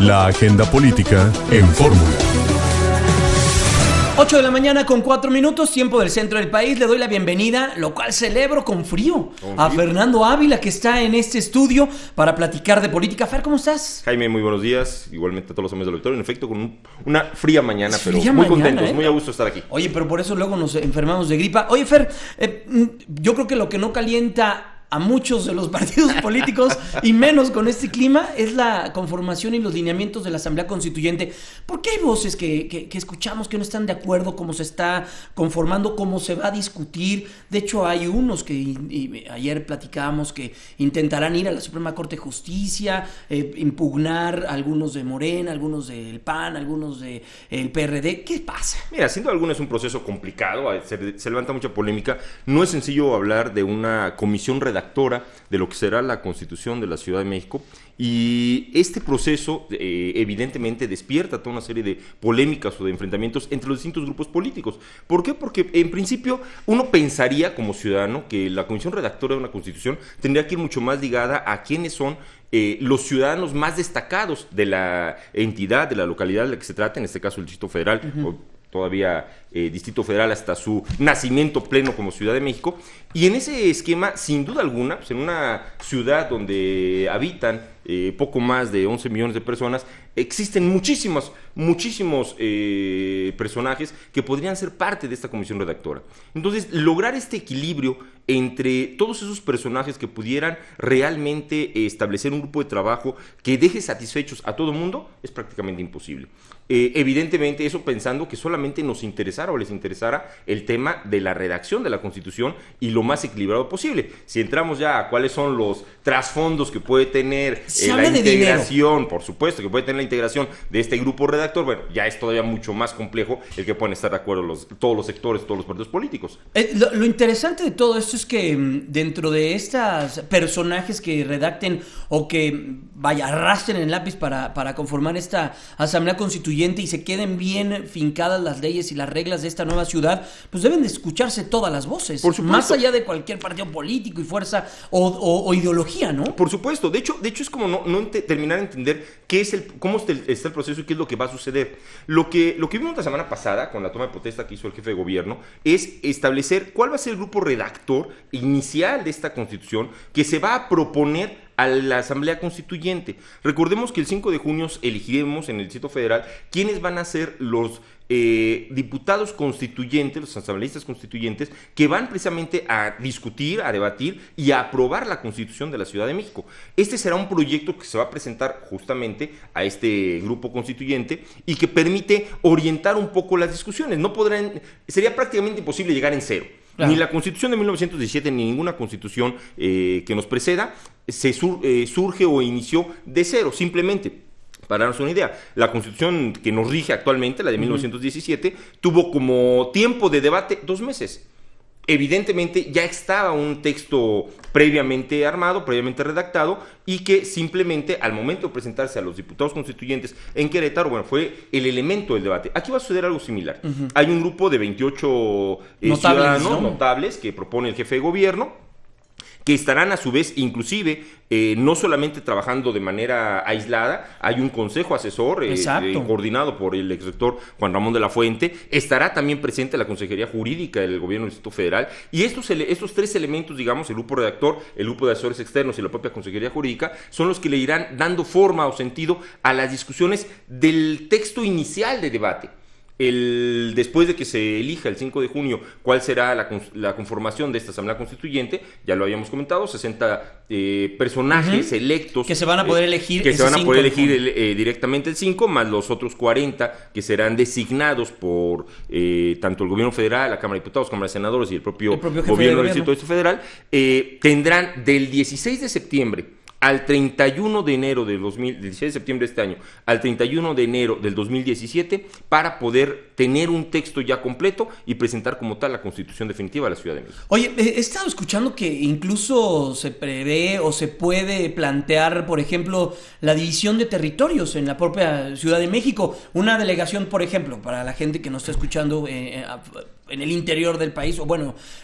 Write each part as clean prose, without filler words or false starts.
La agenda política en Fórmula. 8 de la mañana con 4 minutos, tiempo del centro del país. Le doy la bienvenida, lo cual celebro con frío, a Fernando Ávila, que está en este estudio para platicar de política. Fer, ¿cómo estás? Jaime, muy buenos días. Igualmente a todos los amigos del auditorio. En efecto, con una fría mañana, pero fría muy mañana, contentos, muy a gusto estar aquí. Oye, pero por eso luego nos enfermamos de gripa. Oye, Fer, yo creo que lo que no calienta a muchos de los partidos políticos, y menos con este clima, es la conformación y los lineamientos de la Asamblea Constituyente. ¿Por qué hay voces que escuchamos que no están de acuerdo cómo se está conformando, cómo se va a discutir? De hecho, hay unos que ayer platicábamos que intentarán ir a la Suprema Corte de Justicia, impugnar algunos de Morena, algunos del PAN, algunos del PRD. ¿Qué pasa? Mira, sin duda alguna es un proceso complicado, se levanta mucha polémica. No es sencillo hablar de una comisión redactora de lo que será la Constitución de la Ciudad de México, y este proceso evidentemente despierta toda una serie de polémicas o de enfrentamientos entre los distintos grupos políticos. ¿Por qué? Porque en principio uno pensaría como ciudadano que la comisión redactora de una Constitución tendría que ir mucho más ligada a quiénes son los ciudadanos más destacados de la entidad, de la localidad de la que se trata, en este caso el Distrito Federal, o todavía Distrito Federal hasta su nacimiento pleno como Ciudad de México. Y en ese esquema, sin duda alguna, pues en una ciudad donde habitan poco más de 11 millones de personas, existen muchísimos personajes que podrían ser parte de esta comisión redactora. Entonces, lograr este equilibrio entre todos esos personajes que pudieran realmente establecer un grupo de trabajo que deje satisfechos a todo el mundo es prácticamente imposible. Evidentemente, eso pensando que solamente nos interesara o les interesara el tema de la redacción de la Constitución y lo más equilibrado posible. Si entramos ya a cuáles son los trasfondos que puede tener la integración, por supuesto, que puede tener la integración de este grupo redactor, bueno, ya es todavía mucho más complejo el que puedan estar de acuerdo todos los sectores, todos los partidos políticos. Lo interesante de todo esto es que dentro de estos personajes que redacten o que arrastren el lápiz para conformar esta Asamblea Constituyente y se queden bien fincadas las leyes y las reglas de esta nueva ciudad, pues deben de escucharse todas las voces, por supuesto, más allá de cualquier partido político y fuerza o ideología, ¿no? Por supuesto, de hecho es como no terminar de entender cómo está el proceso y qué es lo que va a suceder. Lo que vimos la semana pasada con la toma de protesta que hizo el jefe de gobierno es establecer cuál va a ser el grupo redactor inicial de esta Constitución que se va a proponer a la Asamblea Constituyente. Recordemos que el 5 de junio elegiremos en el Distrito Federal quiénes van a ser los diputados constituyentes, los asambleístas constituyentes, que van precisamente a discutir, a debatir y a aprobar la Constitución de la Ciudad de México. Este será un proyecto que se va a presentar justamente a este grupo constituyente y que permite orientar un poco las discusiones. Sería prácticamente imposible llegar en cero. Claro. Ni la Constitución de 1917 ni ninguna Constitución que nos preceda surge o inició de cero, simplemente. Para darnos una idea, la Constitución que nos rige actualmente, la de 1917, tuvo como tiempo de debate 2 meses. Evidentemente ya estaba un texto previamente armado, previamente redactado, y que simplemente al momento de presentarse a los diputados constituyentes en Querétaro, fue el elemento del debate. Aquí va a suceder algo similar. Hay un grupo de 28 ciudadanos notables que propone el jefe de gobierno, que estarán a su vez inclusive no solamente trabajando de manera aislada, hay un consejo asesor coordinado por el exrector Juan Ramón de la Fuente, estará también presente la Consejería Jurídica del Gobierno del Distrito Federal, y estos 3 elementos, digamos, el grupo redactor, el grupo de asesores externos y la propia Consejería Jurídica, son los que le irán dando forma o sentido a las discusiones del texto inicial de debate. Después de que se elija el 5 de junio cuál será la conformación de esta Asamblea Constituyente, ya lo habíamos comentado, 60 personajes electos que se van a poder elegir directamente el 5, más los otros 40 que serán designados por tanto el gobierno federal, la Cámara de Diputados, Cámara de Senadores y el propio gobierno del Distrito Federal, tendrán del 16 de septiembre al 31 de enero del 16 de septiembre de este año, al 31 de enero del 2017, para poder tener un texto ya completo y presentar como tal la Constitución definitiva de la Ciudad de México. Oye, he estado escuchando que incluso se prevé o se puede plantear, por ejemplo, la división de territorios en la propia Ciudad de México. Una delegación, por ejemplo, para la gente que nos está escuchando en el interior del país, o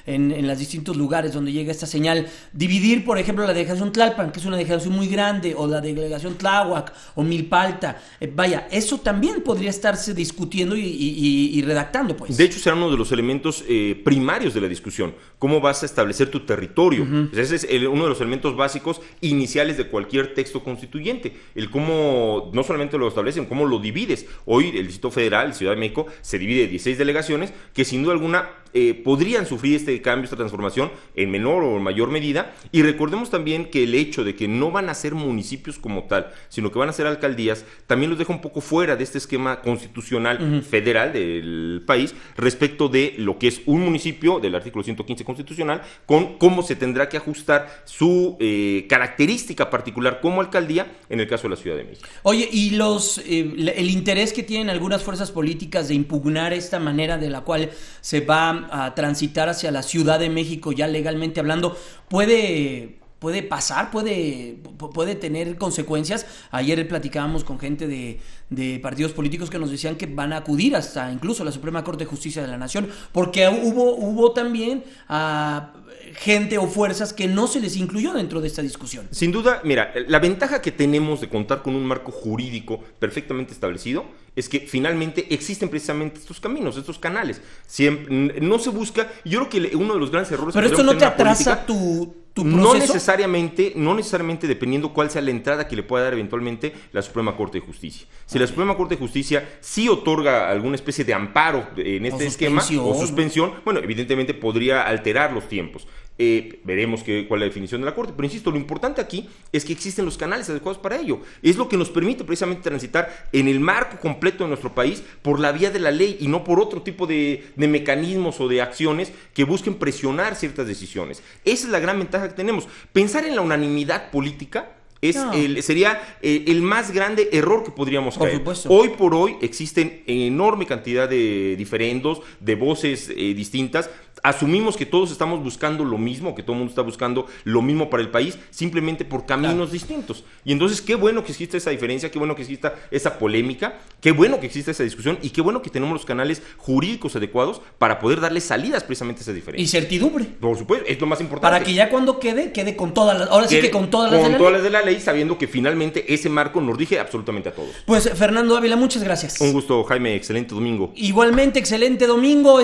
en los distintos lugares donde llega esta señal, dividir, por ejemplo, la delegación Tlalpan, que es una delegación muy grande, o la delegación Tláhuac, o Milpalta. Vaya, eso también podría estarse discutiendo y redactando, pues. De hecho, será uno de los elementos primarios de la discusión. ¿Cómo vas a establecer tu territorio? Ese es uno de los elementos básicos iniciales de cualquier texto constituyente. El cómo, no solamente lo establecen, cómo lo divides. Hoy el Distrito Federal, Ciudad de México, se divide en 16 delegaciones que sin duda alguna podrían sufrir este cambio, esta transformación en menor o mayor medida. Y recordemos también que el hecho de que no van a ser municipios como tal, sino que van a ser alcaldías, también los deja un poco fuera de este esquema constitucional federal del país respecto de lo que es un municipio del artículo 115 constitucional, con cómo se tendrá que ajustar su característica particular como alcaldía en el caso de la Ciudad de México. Oye, y el interés que tienen algunas fuerzas políticas de impugnar esta manera de la cual se va a transitar hacia la Ciudad de México, ya legalmente hablando, puede pasar, puede tener consecuencias. Ayer platicábamos con gente de partidos políticos que nos decían que van a acudir hasta incluso la Suprema Corte de Justicia de la Nación, porque hubo también gente o fuerzas que no se les incluyó dentro de esta discusión. Sin duda, mira, la ventaja que tenemos de contar con un marco jurídico perfectamente establecido es que finalmente existen precisamente estos caminos, estos canales. Siempre, no se busca, yo creo que uno de los grandes errores... Pero esto no te atrasa tu proceso. No necesariamente dependiendo cuál sea la entrada que le pueda dar eventualmente la Suprema Corte de Justicia. Si la Suprema Corte de Justicia sí otorga alguna especie de amparo en este esquema o suspensión, bueno, evidentemente podría alterar los tiempos. Veremos cuál es la definición de la Corte, pero insisto, lo importante aquí es que existen los canales adecuados para ello. Es lo que nos permite precisamente transitar en el marco completo de nuestro país por la vía de la ley y no por otro tipo de mecanismos o de acciones que busquen presionar ciertas decisiones. Esa es la gran ventaja que tenemos. Pensar en la unanimidad política sería el más grande error que podríamos caer. Hoy por hoy existen enorme cantidad de diferendos, de voces distintas. Asumimos que todos estamos buscando lo mismo, que todo el mundo está buscando lo mismo para el país, simplemente por caminos distintos. Y entonces, qué bueno que exista esa diferencia, qué bueno que exista esa polémica, qué bueno que exista esa discusión y qué bueno que tenemos los canales jurídicos adecuados para poder darle salidas precisamente a esa diferencia. Y certidumbre. Por supuesto, es lo más importante. Para que ya cuando quede con todas las... Ahora sí que con todas las de la ley, sabiendo que finalmente ese marco nos rige absolutamente a todos. Pues Fernando Ávila, muchas gracias. Un gusto, Jaime, excelente domingo. Igualmente, excelente domingo.